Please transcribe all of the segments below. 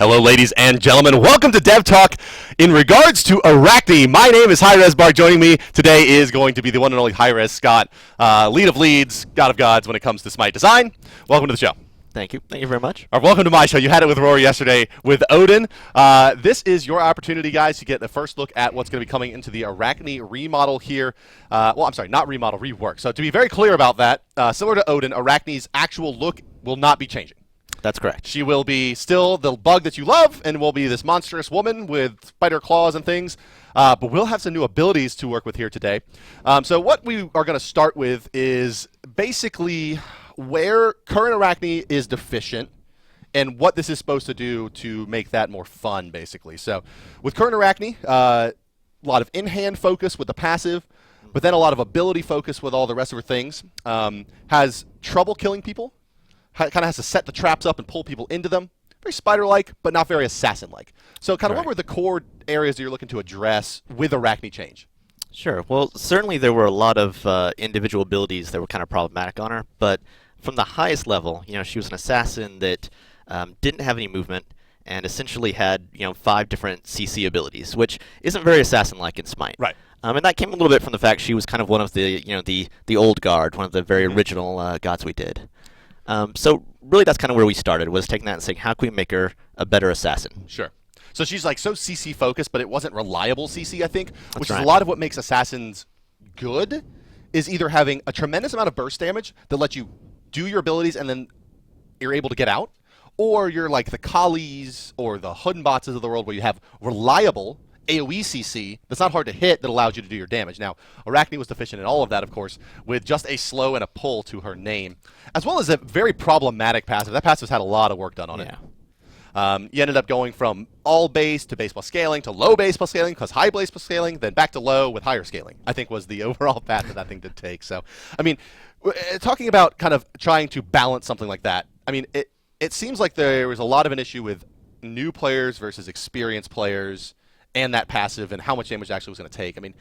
Hello, ladies and gentlemen. Welcome to Dev Talk. In regards to Arachne, my name is HiRezBart. Joining me today is going to be the one and only Hi-Rez-Scott, lead of leads, god of gods when it comes to SMITE design. Welcome to the show. Thank you. Thank you very much. Welcome to my show. You had it with Rory yesterday with Odin. This is your opportunity, guys, to get the first look at what's going to be coming into the Arachne remodel here. Well, I'm sorry, not remodel, rework. So to be very clear about that, similar to Odin, Arachne's actual look will not be changing. That's correct. She will be still the bug that you love and will be this monstrous woman with spider claws and things. But we'll have some new abilities to work with here today. So what we are going to start with is basically where current Arachne is deficient and what this is supposed to do to make that more fun, basically. So with current Arachne, a lot of in-hand focus with the passive, but then a lot of ability focus with all the rest of her things. Has trouble killing people. Kind of has to set the traps up and pull people into them. Very spider-like, but not very assassin-like. So kind of what were the core areas that you're looking to address with Arachne change? Sure. Well, certainly there were a lot of individual abilities that were kind of problematic on her, but from the highest level, she was an assassin that didn't have any movement and essentially had, 5 different CC abilities, which isn't very assassin-like in SMITE. Right. And that came a little bit from the fact she was kind of one of the, the old guard, one of the very original gods we did. So really that's kind of where we started, was taking that and saying, how can we make her a better assassin? Sure. So she's like so CC focused, but it wasn't reliable CC, I think, which That's is a lot of what makes assassins good, is either having a tremendous amount of burst damage that lets you do your abilities and then you're able to get out, or you're like the Kalis or the Hodenbots of the world where you have reliable AoE CC that's not hard to hit that allows you to do your damage. Now, Arachne was deficient in all of that, of course, with just a slow and a pull to her name, as well as a very problematic passive. That passive's had a lot of work done on it. You ended up going from all base to base plus scaling to low base plus scaling, because high base plus scaling, then back to low with higher scaling, I think was the overall path that thing did take. So, I mean, talking about kind of trying to balance something like that, I mean, it seems like there was a lot of an issue with new players versus experienced players and that passive and how much damage it actually was going to take. I mean,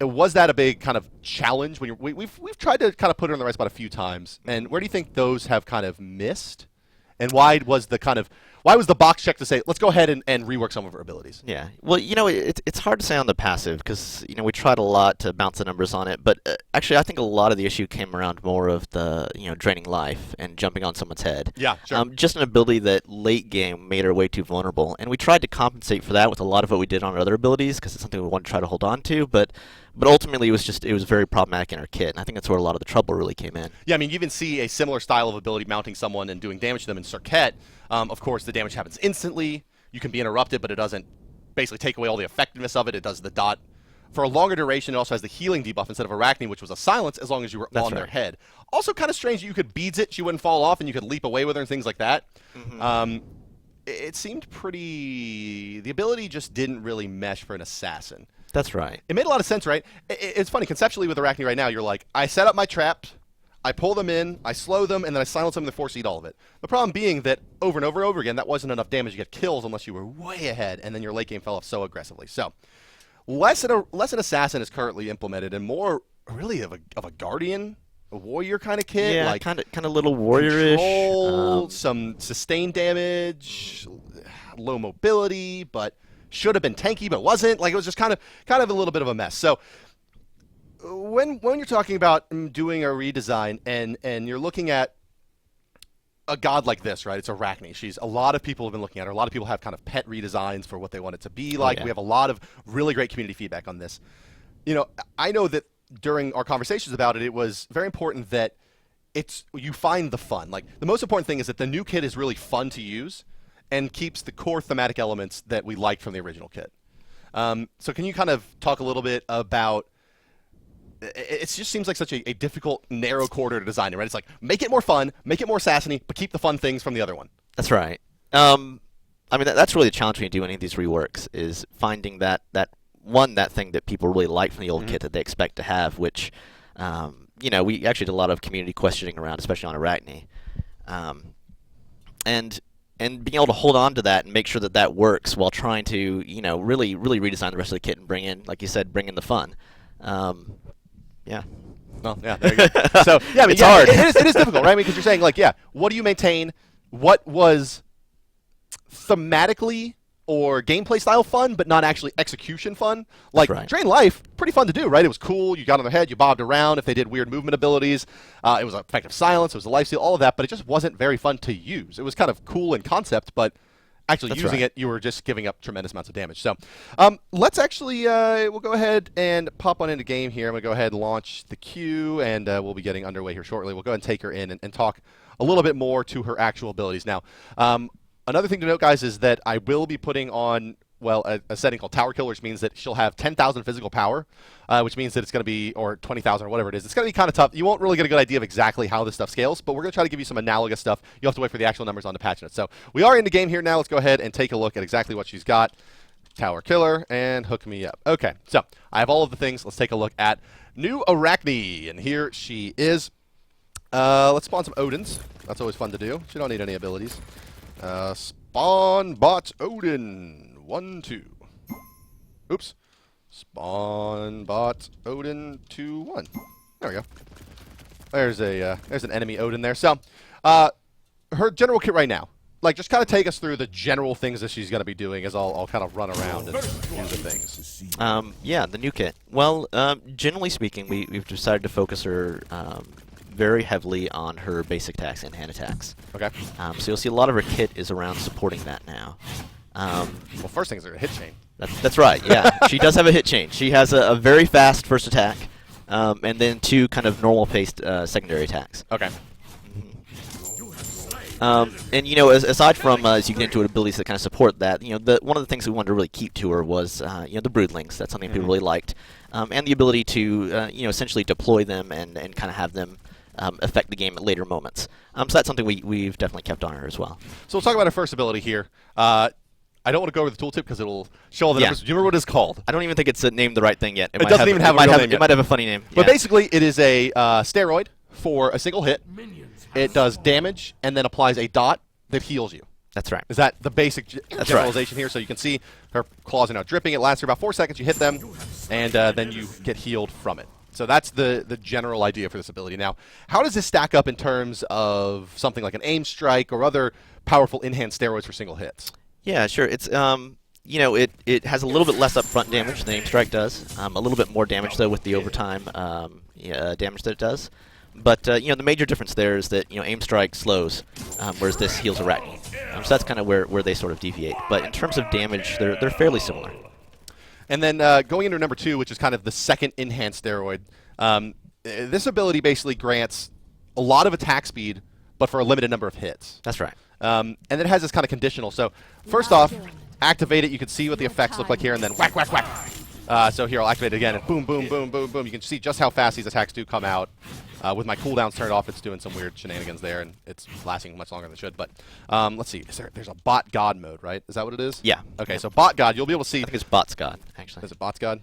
was that a big kind of challenge? When we've tried to kind of put her in the right spot a few times, and where do you think those have kind of missed? And why was the box check to say, let's go ahead and rework some of her abilities? Yeah. Well, it's hard to say on the passive because, we tried a lot to bounce the numbers on it. But actually, I think a lot of the issue came around more of the, draining life and jumping on someone's head. Yeah, sure. Just an ability that late game made her way too vulnerable. And we tried to compensate for that with a lot of what we did on our other abilities because it's something we want to try to hold on to. But ultimately, it was very problematic in our kit. And I think that's where a lot of the trouble really came in. Yeah, I mean, you even see a similar style of ability mounting someone and doing damage to them in Circuit. Of course, the damage happens instantly. You can be interrupted, but it doesn't basically take away all the effectiveness of it. It does the dot. For a longer duration, it also has the healing debuff instead of Arachne, which was a silence as long as you were on their head. Also kind of strange that you could beads it, she wouldn't fall off, and you could leap away with her and things like that. It seemed pretty... The ability just didn't really mesh for an assassin. That's right. It made a lot of sense, right? It's funny, conceptually with Arachne right now, you're like, I set up my traps, I pull them in, I slow them, and then I silence them and force eat all of it. The problem being that over and over again, that wasn't enough damage to get kills unless you were way ahead, and then your late game fell off so aggressively. So, less an assassin is currently implemented, and more really of a guardian, a warrior kind of kit. Yeah, like kind of little warrior-ish. Control, some sustained damage, low mobility, but should have been tanky, but wasn't. Like, it was just kind of a little bit of a mess. So, when you're talking about doing a redesign and you're looking at a god like this, right? It's Arachne. A lot of people have been looking at her. A lot of people have kind of pet redesigns for what they want it to be like. We have a lot of really great community feedback on this. I know that during our conversations about it, it was very important that you find the fun. Like, the most important thing is that the new kit is really fun to use and keeps the core thematic elements that we liked from the original kit. So can you kind of talk a little bit about... It just seems like such a difficult, narrow quarter to design it, right? It's like, make it more fun, make it more assassiny, but keep the fun things from the other one. That's right. I mean, that's really the challenge when you do any of these reworks, is finding that thing that people really like from the old kit that they expect to have, which, we actually did a lot of community questioning around, especially on Arachne. And being able to hold on to that and make sure that works while trying to, really redesign the rest of the kit and bring in the fun. Yeah. Well, yeah, there you go. So, yeah, I mean, it's hard. It is difficult, right? I mean, because you're saying, like, yeah, what do you maintain? What was thematically or gameplay style fun, but not actually execution fun. Like, right. Drain Life, pretty fun to do, right? It was cool. You got on their head, you bobbed around. If they did weird movement abilities, it was effective silence, it was a life steal, all of that, but it just wasn't very fun to use. It was kind of cool in concept, but actually That's using right. it, you were just giving up tremendous amounts of damage. So let's actually, we'll go ahead and pop on into game here. I'm going to go ahead and launch the queue, and we'll be getting underway here shortly. We'll go ahead and take her in and talk a little bit more to her actual abilities. Now, another thing to note, guys, is that I will be putting on, well, a setting called Tower Kill, which means that she'll have 10,000 physical power, which means that it's going to be, or 20,000 or whatever it is. It's going to be kind of tough. You won't really get a good idea of exactly how this stuff scales, but we're going to try to give you some analogous stuff. You'll have to wait for the actual numbers on the patch notes. So we are in the game here now. Let's go ahead and take a look at exactly what she's got. Tower Killer, and hook me up. Okay, so I have all of the things. Let's take a look at new Arachne, and here she is. Let's spawn some Odins. That's always fun to do. She don't need any abilities. Spawn bot Odin. 1, 2. Oops. Spawn bot Odin 2, 1. There we go. There's an enemy Odin there. So, her general kit right now. Like, just kind of take us through the general things that she's going to be doing as I'll kind of run around and do the things. Yeah, the new kit. Well, generally speaking, we've decided to focus her very heavily on her basic attacks and hand attacks. Okay. So you'll see a lot of her kit is around supporting that now. Well, first thing is her hit chain. That's right, yeah. She does have a hit chain. She has a very fast first attack, and then 2 kind of normal-paced secondary attacks. Okay. And, you know, aside from, as you get into abilities that kind of support that, you know, one of the things we wanted to really keep to her was, you know, the Broodlings. That's something people really liked. And the ability to, you know, essentially deploy them and kind of have them affect the game at later moments. So that's something we've definitely kept on her as well. So we'll talk about her first ability here. I don't want to go over the tooltip because it'll show all the numbers. Do you remember what it's called? I don't even think it's named the right thing yet. It doesn't even have a real name yet. It might have a funny name. But yeah. basically, it is a steroid for a single hit. It does damage and then applies a dot that heals you. That's right. Is that the basic generalization here? So you can see her claws are now dripping. It lasts for about 4 seconds. You hit them, and then you get healed from it. So that's the general idea for this ability. Now, how does this stack up in terms of something like an aim strike or other powerful enhanced steroids for single hits? Yeah, sure. It's you know, it has a little bit less upfront damage than aim strike does. A little bit more damage though with the overtime damage that it does. But you know, the major difference there is that, you know, aim strike slows, whereas this heals Arachne. So that's kind of where they sort of deviate. But in terms of damage, they're fairly similar. And then going into number 2, which is kind of the second enhanced steroid, this ability basically grants a lot of attack speed, but for a limited number of hits. That's right. And it has this kind of conditional. So first off, activate it. You can see what the effects look like here, and then whack, whack, whack. So here, I'll activate it again, and boom, boom, boom, boom, boom. You can see just how fast these attacks do come out. With my cooldowns turned off, it's doing some weird shenanigans there, and it's lasting much longer than it should. But let's see. There's a bot god mode, right? Is that what it is? Yeah. Okay, so bot god, you'll be able to see. I think it's Bots God, actually. Is it bots god?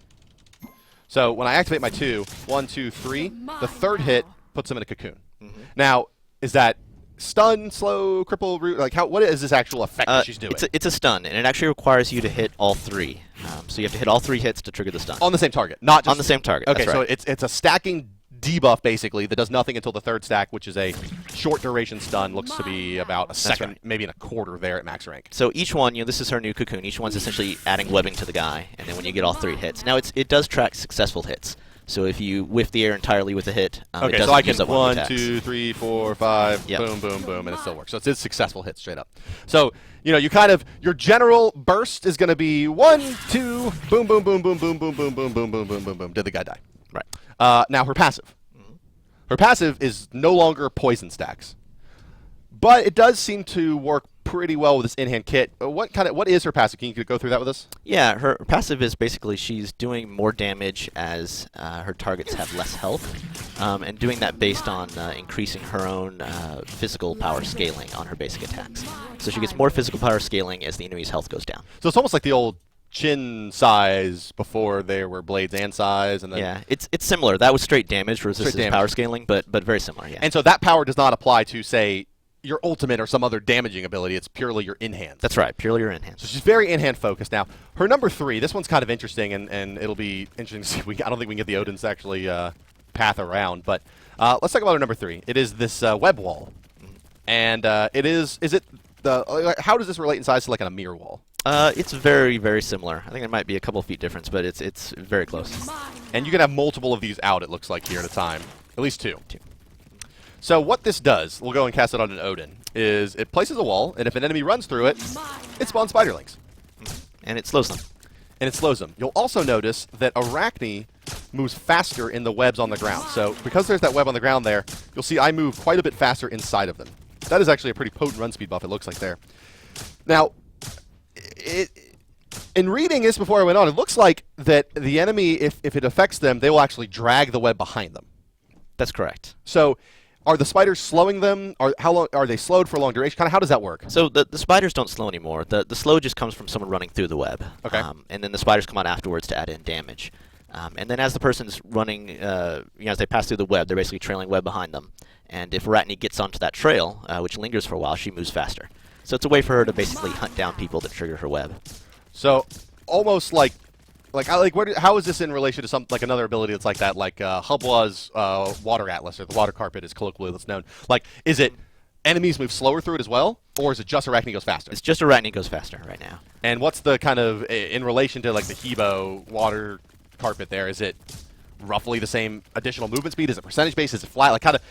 So when I activate my 2, 1, 2, 3, the third hit puts them in a cocoon. Now, is that stun, slow, cripple, root? Like, what is this actual effect that she's doing? It's a stun, and it actually requires you to hit all 3. So you have to hit all 3 hits to trigger the stun. On the same target, not just on the same target. Okay, that's right. So it's a stacking debuff basically that does nothing until the third stack, which is a short duration stun. Looks to be about a second, right. maybe in a quarter there at max rank. So each one, you know, this is her new cocoon. Each one's essentially adding webbing to the guy, and then when you get all 3 hits, now it does track successful hits. So if you whiff the air entirely with a hit, it Okay, doesn't so I can use up 1, attacks. 2, 3, 4, 5, Yep. boom, boom, boom, and it still works. So it's successful hits straight up. So you know, you kind of your general burst is going to be 1, 2, boom, boom, boom, boom, boom, boom, boom, boom, boom, boom, boom, boom, boom. Did the guy die? Right. Now her passive. Her passive is no longer poison stacks, but it does seem to work pretty well with this in-hand kit. What is her passive? Can you go through that with us? Yeah, her passive is basically she's doing more damage as her targets have less health, and doing that based on increasing her own physical power scaling on her basic attacks. So she gets more physical power scaling as the enemy's health goes down. So it's almost like the old chin size before there were blades and size, and then Yeah, it's similar. That was straight damage versus Straight damage. power scaling, but very similar. Yeah. and so that power does not apply to, say, your ultimate or some other damaging ability. It's purely your in-hand. That's right. Purely your in-hand. So she's very in-hand focused. Now, her number 3, this one's kind of interesting, and it'll be interesting to see. I don't think we can get the Odins to actually path around, but let's talk about her number 3. It is this web wall, and it is it how does this relate in size to like a mirror wall? It's very, very similar. I think there might be a couple feet difference, but it's very close. And you can have multiple of these out, it looks like, here at a time. At least two. So what this does, we'll go and cast it on an Odin, is it places a wall, and if an enemy runs through it, it spawns spiderlings. And it slows them. And it slows them. You'll also notice that Arachne moves faster in the webs on the ground. So because there's that web on the ground there, you'll see I move quite a bit faster inside of them. That is actually a pretty potent run speed buff, it looks like there. Now, in reading this before I went on, it looks like that the enemy, if it affects them, they will actually drag the web behind them. That's correct. So are the spiders slowing them? How long are they slowed for a long duration? Kind of how does that work? So the spiders don't slow anymore. The slow just comes from someone running through the web. Okay. And then the spiders come out afterwards to add in damage. And then as the person's running, as they pass through the web, they're basically trailing web behind them. And if Arachne gets onto that trail, which lingers for a while, she moves faster. So it's a way for her to basically hunt down people that trigger her web. So almost how is this in relation to some like another ability that's like that, like Hubwa's Water Atlas, or the Water Carpet is colloquially that's known. Like, is it enemies move slower through it as well, or is it just Arachne goes faster? It's just Arachne goes faster right now. And what's the kind of in relation to like the Hebo Water Carpet there? Is it roughly the same additional movement speed? Is it percentage based? Is it flat? Like, kind of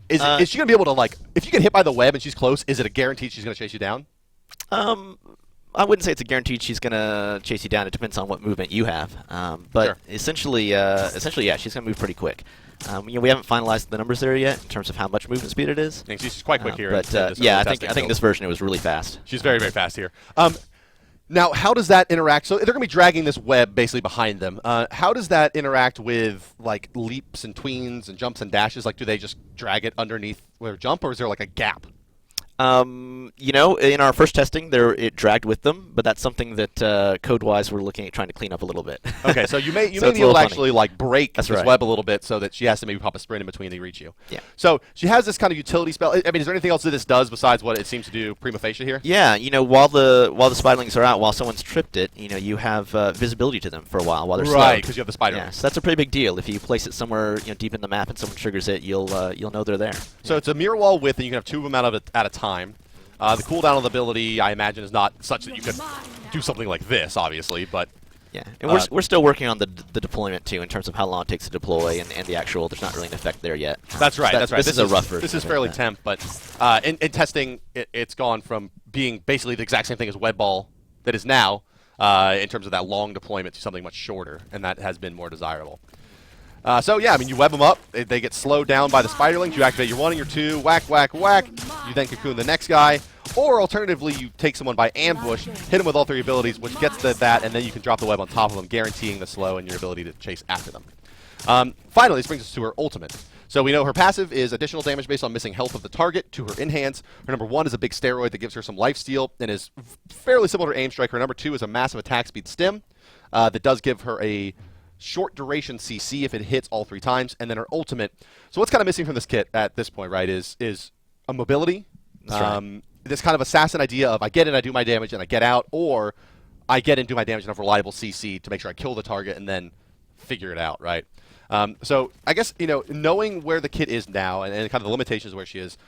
is she gonna be able to, like, if you get hit by the web and she's close, is it a guaranteed she's gonna chase you down? I wouldn't say it's a guaranteed she's going to chase you down. It depends on what movement you have. But Sure. essentially, yeah, she's going to move pretty quick. We haven't finalized the numbers there yet in terms of how much movement speed it is. I think she's quite quick here. But yeah, I think this version it was really fast. She's very, very fast here. Now, how does that interact? So they're going to be dragging this web basically behind them. How does that interact with like leaps and tweens and jumps and dashes? Like, do they just drag it underneath their jump, or is there like a gap? In our first testing, it dragged with them, but that's something that code-wise we're looking at trying to clean up a little bit. Okay, so you may be So it's a able little to funny. actually like break That's this right. web a little bit so that she has to maybe pop a sprint in between they reach you. Yeah. So she has this kind of utility spell. I mean, is there anything else that this does besides what it seems to do prima facie here? Yeah, while the spiderlings are out, while someone's tripped it, you have visibility to them for a while they're slowed. Right, because you have the spider. Yeah, so that's a pretty big deal. If you place it somewhere deep in the map and someone triggers it, you'll know they're there. So it's a mirror wall width, and you can have two of them out of it at a time. The cooldown of the ability, I imagine, is not such that you could do something like this, obviously, but... Yeah, and we're still working on the deployment, too, in terms of how long it takes to deploy and the actual... There's not really an effect there yet. That's right, that's right. This is a rough version. This is of fairly it, temp, but in testing, it's gone from being basically the exact same thing as web ball that is now, in terms of that long deployment, to something much shorter, and that has been more desirable. So yeah, I mean, you web them up, they get slowed down by the spiderlings, you activate your 1 and your 2, whack, whack, whack, you then cocoon the next guy, or alternatively, you take someone by ambush, hit them with all three abilities, which gets to that, and then you can drop the web on top of them, guaranteeing the slow and your ability to chase after them. Finally, this brings us to her ultimate. So we know her passive is additional damage based on missing health of the target to her enhance. Her number 1 is a big steroid that gives her some lifesteal and is fairly similar to aim strike. Her number 2 is a massive attack speed stim that does give her a short duration CC if it hits all 3 times, and then her ultimate. So what's kind of missing from this kit at this point, right, is a mobility. That's right. This kind of assassin idea of I get in, I do my damage, and I get out, or I get in, do my damage, and have reliable CC to make sure I kill the target and then figure it out, right? So I guess, knowing where the kit is now and kind of the limitations of where she is,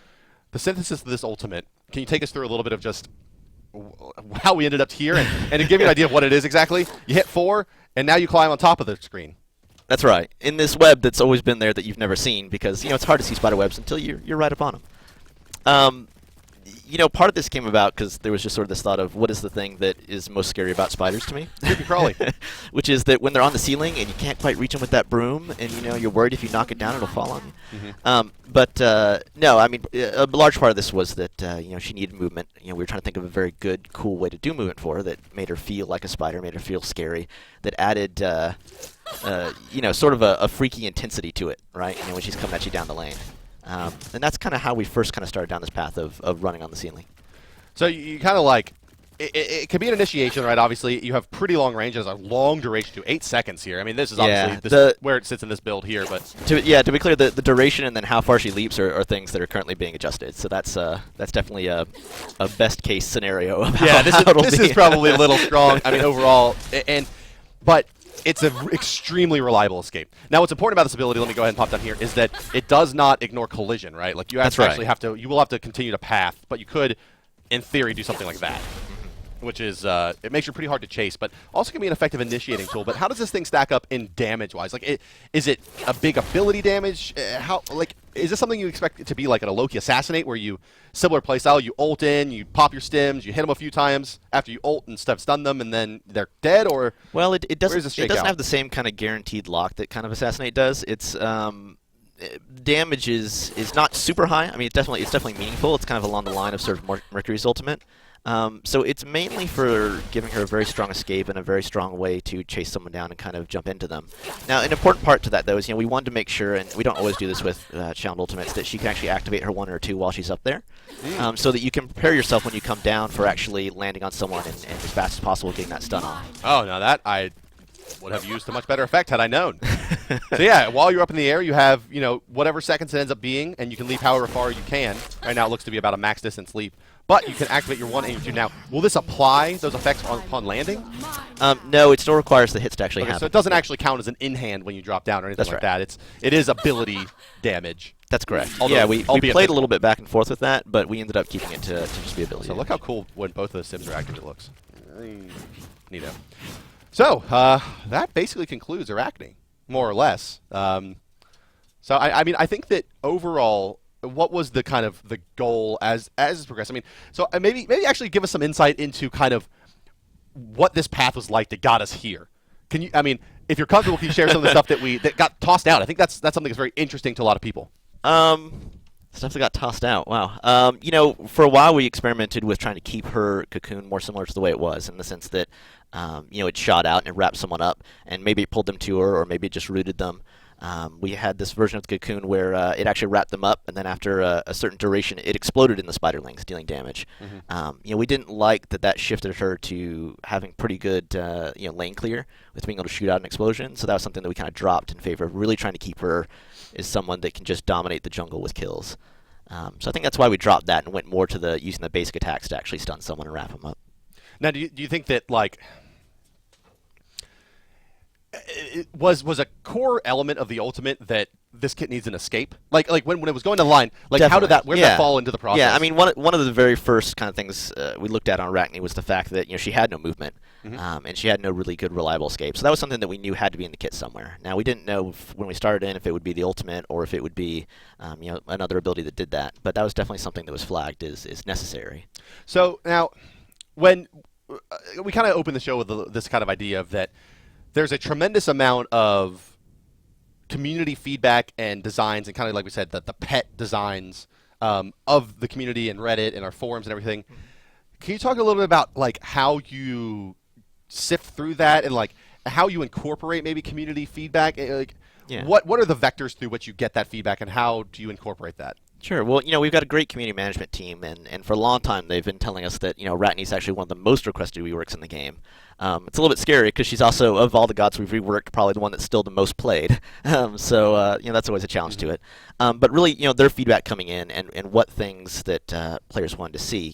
the synthesis of this ultimate, can you take us through a little bit of just how we ended up here and to give you an idea of what it is exactly? You hit 4, and now you climb on top of the screen. That's right. In this web that's always been there that you've never seen, because it's hard to see spider webs until you're right upon them. Part of this came about because there was just sort of this thought of what is the thing that is most scary about spiders to me? Creepy crawly. Which is that when they're on the ceiling and you can't quite reach them with that broom, and you're worried if you knock it down it'll fall on you. Mm-hmm. No, I mean a large part of this was that she needed movement. We were trying to think of a very good, cool way to do movement for her that made her feel like a spider, made her feel scary, that added sort of a freaky intensity to it, right? When she's coming at you down the lane. And that's kind of how we first kind of started down this path of running on the ceiling. So you kind of like, it can be an initiation, right? Obviously, you have pretty long range. There's a long duration to 8 seconds here. I mean, this is obviously where it sits in this build here. But to be clear, the duration and then how far she leaps are things that are currently being adjusted. So that's definitely a best case scenario of how this is probably a little strong. I mean, overall, but it's an extremely reliable escape. Now, what's important about this ability, let me go ahead and pop down here, is that it does not ignore collision, right? Like you That's actually right. you will have to continue to path, but you could in theory, do something like that. Which is, it makes her pretty hard to chase, but also can be an effective initiating tool. But how does this thing stack up in damage-wise? Like, is it a big ability damage? Is this something you expect it to be like an Loki Assassinate, where you, similar playstyle, you ult in, you pop your stims, you hit them a few times after you ult and stun them, and then they're dead? Or well, it doesn't. It doesn't out? have the same kind of guaranteed lock that kind of Assassinate does. It's damage is not super high. I mean, it's definitely meaningful. It's kind of along the line of sort of Mercury's ultimate. So it's mainly for giving her a very strong escape and a very strong way to chase someone down and kind of jump into them. Now, an important part to that, though, is we wanted to make sure, and we don't always do this with Challenge Ultimates, that she can actually activate her 1 or 2 while she's up there, so that you can prepare yourself when you come down for actually landing on someone and as fast as possible getting that stun off. Oh, now that I would have used to much better effect had I known. So yeah, while you're up in the air, you have whatever seconds it ends up being, and you can leap however far you can. Right now, it looks to be about a max distance leap. But you can activate your 1 and your 2. Now, will this apply those effects upon landing? No, it still requires the hits to actually happen. So it doesn't actually count as an in-hand when you drop down or anything like that. It is ability damage. That's correct. Although, yeah, we played a little bit back and forth with that, but we ended up keeping it to just be ability. So damage. look how cool when both of those sims are active it looks. Neato. So that basically concludes Arachne, more or less. So I mean, I think that overall, what was the kind of the goal as it progressed? I mean, so maybe actually give us some insight into kind of what this path was like that got us here. Can you? I mean, if you're comfortable, can you share some of the stuff that got tossed out? I think that's something that's very interesting to a lot of people. Stuff that got tossed out. Wow. For a while we experimented with trying to keep her cocoon more similar to the way it was, in the sense that it shot out and it wrapped someone up, and maybe it pulled them to her, or maybe it just rooted them. We had this version of the cocoon where it actually wrapped them up, and then after a certain duration, it exploded in the spiderlings, dealing damage. We didn't like that shifted her to having pretty good lane clear with being able to shoot out an explosion. So that was something that we kind of dropped in favor of really trying to keep her as someone that can just dominate the jungle with kills. So I think that's why we dropped that and went more to using the basic attacks to actually stun someone and wrap them up. Now, do you think that it was a core element of the ultimate that this kit needs an escape? Like when it was going to the line, how did where did that fall into the process? Yeah, I mean, one of the very first kind of things we looked at on Arachne was the fact that she had no movement, and she had no really good reliable escape. So that was something that we knew had to be in the kit somewhere. Now, we didn't know when we started in if it would be the ultimate or if it would be another ability that did that. But that was definitely something that was flagged as necessary. So now, when we kind of opened the show with this kind of idea of that, there's a tremendous amount of community feedback and designs, and kind of like we said, the pet designs of the community and Reddit and our forums and everything. Can you talk a little bit about how you sift through that and how you incorporate maybe community feedback? What are the vectors through which you get that feedback, and how do you incorporate that? Sure. Well, we've got a great community management team, and for a long time they've been telling us that Arachne is actually one of the most requested reworks in the game. It's a little bit scary because she's also, of all the gods we've reworked, probably the one that's still the most played. So that's always a challenge to it. But really, their feedback coming in and what things that players wanted to see.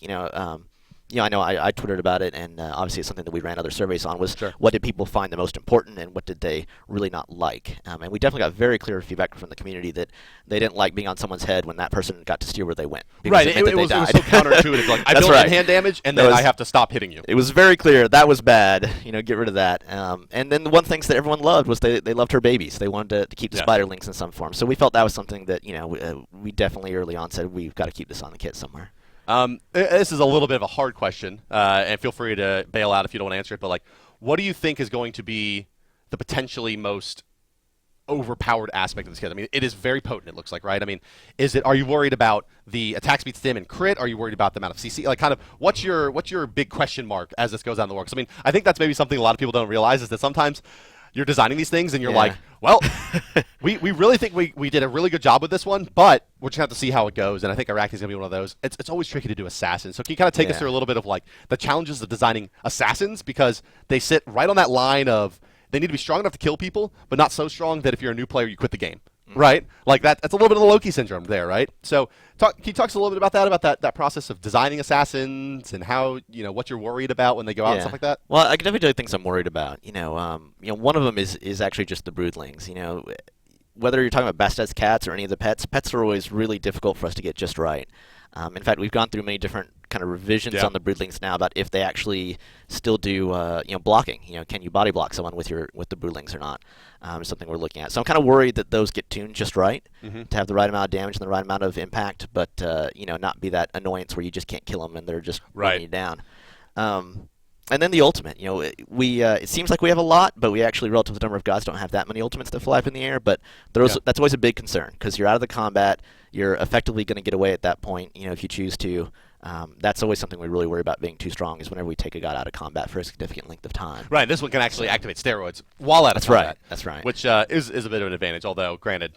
I know I twittered about it, and obviously it's something that we ran other surveys on, was what did people find the most important and what did they really not like. And we definitely got very clear feedback from the community that they didn't like being on someone's head when that person got to steer where they went. Right, it was so counterintuitive. I built in-hand damage, and then I have to stop hitting you. It was very clear that was bad. Get rid of that. And then the one thing that everyone loved was they loved her babies. They wanted to keep the spiderlings in some form. So we felt that was something that we definitely early on said we've got to keep this on the kit somewhere. This is a little bit of a hard question, and feel free to bail out if you don't want to answer it, but what do you think is going to be the potentially most overpowered aspect of this kit? I mean, it is very potent, it looks like, right? I mean, are you worried about the attack speed, stim, and crit? Are you worried about the amount of CC? What's your big question mark as this goes down the works? I mean, I think that's maybe something a lot of people don't realize, is that sometimes you're designing these things and you're like, well, we really think we did a really good job with this one, but we're just going to have to see how it goes. And I think Arachne is going to be one of those. It's always tricky to do assassins. So can you kind of take us through a little bit of the challenges of designing assassins, because they sit right on that line of they need to be strong enough to kill people, but not so strong that if you're a new player, you quit the game. Right? That's a little bit of the Loki syndrome there, right? So can you talk to us a little bit about that process of designing assassins and how, what you're worried about when they go out and stuff like that? Well, I can definitely tell you things I'm worried about. One of them is actually just the broodlings. Whether you're talking about Bastard's cats or any of the pets are always really difficult for us to get just right. In fact, we've gone through many different kind of revisions on the broodlings now about if they actually still do blocking. Can you body block someone with the broodlings or not? Something we're looking at. So I'm kind of worried that those get tuned just right to have the right amount of damage and the right amount of impact, but not be that annoyance where you just can't kill them and they're just running you down. And then the ultimate, it seems like we have a lot, but we actually, relative to the number of gods, don't have that many ultimates that fly up in the air. But that's always a big concern because you're out of the combat. You're effectively going to get away at that point, if you choose to. That's always something we really worry about being too strong is whenever we take a god out of combat for a significant length of time. Right. This one can actually activate steroids while out of combat. That's right. Which is a bit of an advantage, although, granted,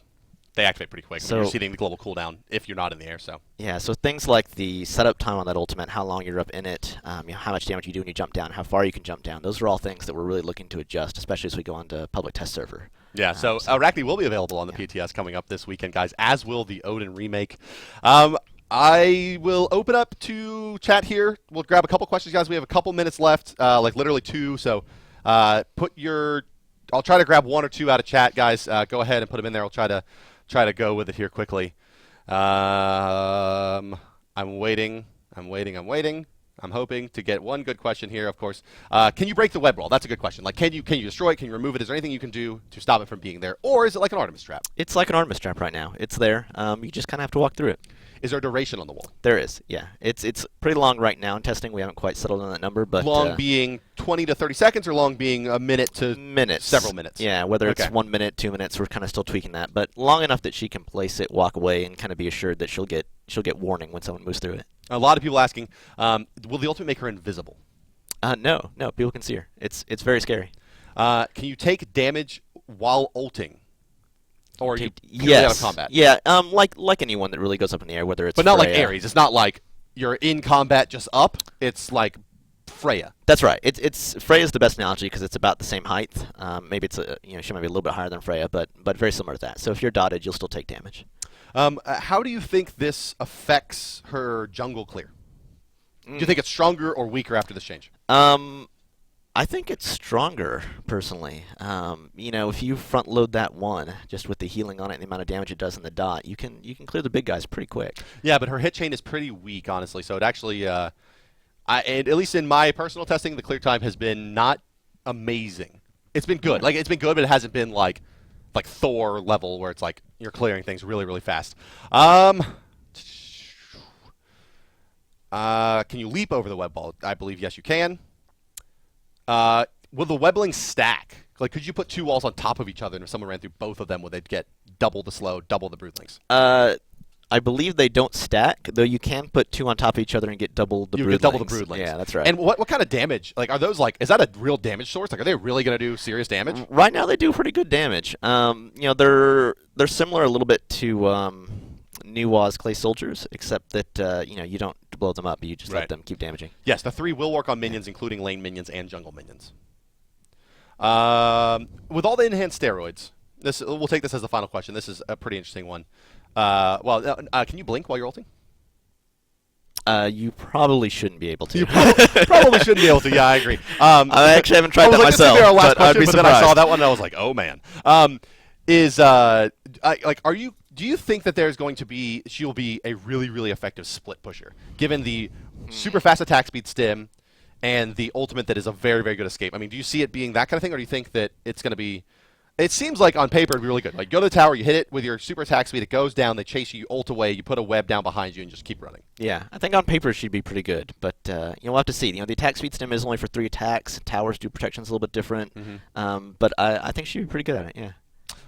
they activate pretty quick when you're seeding the global cooldown if you're not in the air. So yeah, so things like the setup time on that ultimate, how long you're up in it, how much damage you do when you jump down, how far you can jump down, those are all things that we're really looking to adjust, especially as we go on to public test server. Yeah, so Arachne will be available on the PTS coming up this weekend, guys, as will the Odin remake. I will open up to chat here. We'll grab a couple questions, guys. We have a couple minutes left, like literally 2. So I'll try to grab 1 or 2 out of chat, guys. Go ahead and put them in there. I'll try to go with it here quickly. I'm waiting. I'm hoping to get one good question here, of course. Can you break the web roll? That's a good question. Like, can you destroy it? Can you remove it? Is there anything you can do to stop it from being there? Or is it like an Artemis trap? It's like an Artemis trap right now. It's there. You just kind of have to walk through it. Is there a duration on the wall? There is, yeah. It's pretty long right now in testing. We haven't quite settled on that number, but long being 20 to 30 seconds, or long being a minute to several minutes. Yeah, whether it's 1 minute, 2 minutes, we're kind of still tweaking that, but long enough that she can place it, walk away, and kind of be assured that she'll get warning when someone moves through it. A lot of people asking, will the ultimate make her invisible? No, people can see her. It's very scary. Can you take damage while ulting? Or you yes. out of combat? Yeah, like anyone that really goes up in the air, whether it's but not Freya. like Ares. It's not like you're in combat just up. It's like Freya. That's right. It's Freya's the best analogy because it's about the same height. Maybe it's she might be a little bit higher than Freya, but very similar to that. So if you're dotted, you'll still take damage. How do you think this affects her jungle clear? Do you think it's stronger or weaker after this change? I think it's stronger, personally. If you front load that one, just with the healing on it and the amount of damage it does in the dot, you can clear the big guys pretty quick. Yeah, but her hit chain is pretty weak, honestly. So it actually, at least in my personal testing, the clear time has been not amazing. It's been good. Like, it's been good, but it hasn't been like Thor level where it's like you're clearing things really, really fast. Can you leap over the web ball? I believe yes, you can. Will the webbling stack? Like, could you put 2 walls on top of each other, and if someone ran through both of them, would they get double the slow, double the broodlings? I believe they don't stack, though you can put 2 on top of each other and get double the broodlings. You get double the broodlings. Yeah, that's right. And what kind of damage? Like, are those is that a real damage source? Like, are they really going to do serious damage? Right now, they do pretty good damage. They're similar a little bit to New Waz clay soldiers, except that you don't blow them up, you just let them keep damaging. Yes, the 3 will work on minions, including lane minions and jungle minions. With all the enhanced steroids, we'll take this as the final question. This is a pretty interesting one. Can you blink while you're ulting? You probably shouldn't be able to. You probably shouldn't be able to. Yeah, I agree. I actually haven't tried that myself, but I'd be surprised. Then I saw that one and I was like, oh man. Do you think that she'll be a really, really effective split pusher, given the super fast attack speed stim and the ultimate that is a very, very good escape? I mean, do you see it being that kind of thing, or do you think that it's going to be... It seems like on paper it'd be really good. Like, go to the tower, you hit it with your super attack speed, it goes down, they chase you, you ult away, you put a web down behind you, and just keep running. Yeah, I think on paper she'd be pretty good, but we'll have to see. The attack speed stim is only for 3 attacks. Towers do protections a little bit different, but I think she'd be pretty good at it, yeah.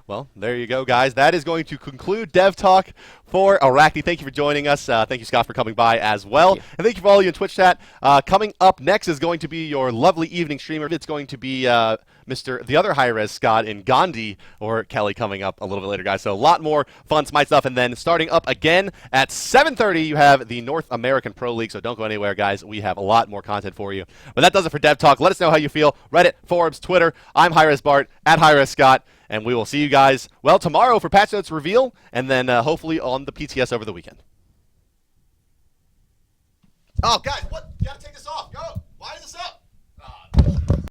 Well, there you go, guys. That is going to conclude Dev Talk for Arachne. Thank you for joining us. Thank you, Scott, for coming by as well. And thank you for all of you in Twitch chat. Coming up next is going to be your lovely evening streamer. It's going to be the other HiRezScott in Gandhi, or Kelly, coming up a little bit later, guys. So a lot more fun SMITE stuff. And then starting up again at 7:30, you have the North American Pro League. So don't go anywhere, guys. We have a lot more content for you. But that does it for Dev Talk. Let us know how you feel. Reddit, forums, Twitter. I'm HiRezBart at HiRezScott. And we will see you guys, tomorrow for Patch Notes Reveal, and then hopefully on the PTS over the weekend. Oh, guys, what? You got to take this off. Go. Why is this up?